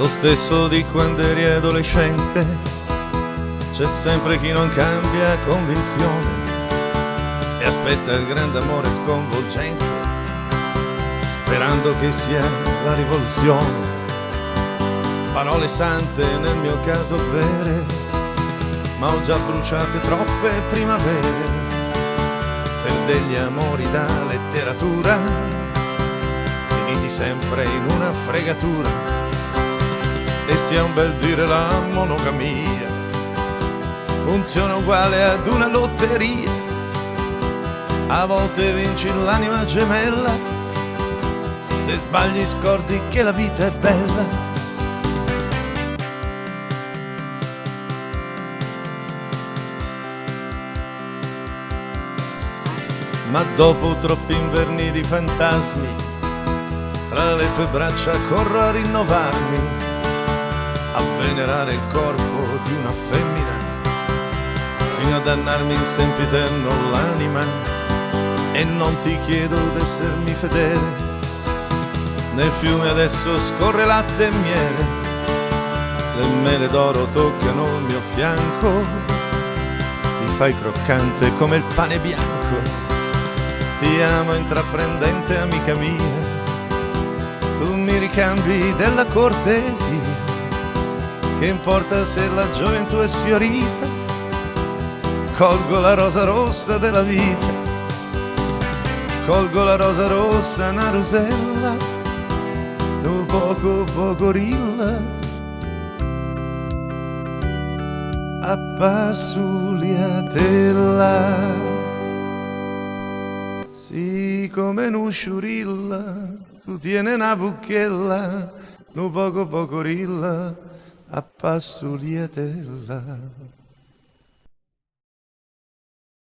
Lo stesso di quando eri adolescente, c'è sempre chi non cambia convinzione e aspetta il grande amore sconvolgente, sperando che sia la rivoluzione. Parole sante nel mio caso vere, ma ho già bruciate troppe primavere per degli amori da letteratura, finiti sempre in una fregatura. E sia un bel dire la monogamia, funziona uguale ad una lotteria. A volte vinci l'anima gemella, se sbagli scordi che la vita è bella. Ma dopo troppi inverni di fantasmi, tra le tue braccia corro a rinnovarmi, a venerare il corpo di una femmina, fino a dannarmi in sempiterno l'anima. E non ti chiedo d'essermi fedele, nel fiume adesso scorre latte e miele, le mele d'oro toccano il mio fianco, ti fai croccante come il pane bianco. Ti amo intraprendente amica mia, tu mi ricambi della cortesia. Che importa se la gioventù è sfiorita, colgo la rosa rossa della vita, colgo la rosa rossa, una rosella, un poco gorilla, appassuliatella, sì come un'usciurilla, tu tieni una bucchella, un poco gorilla, appassuliatella.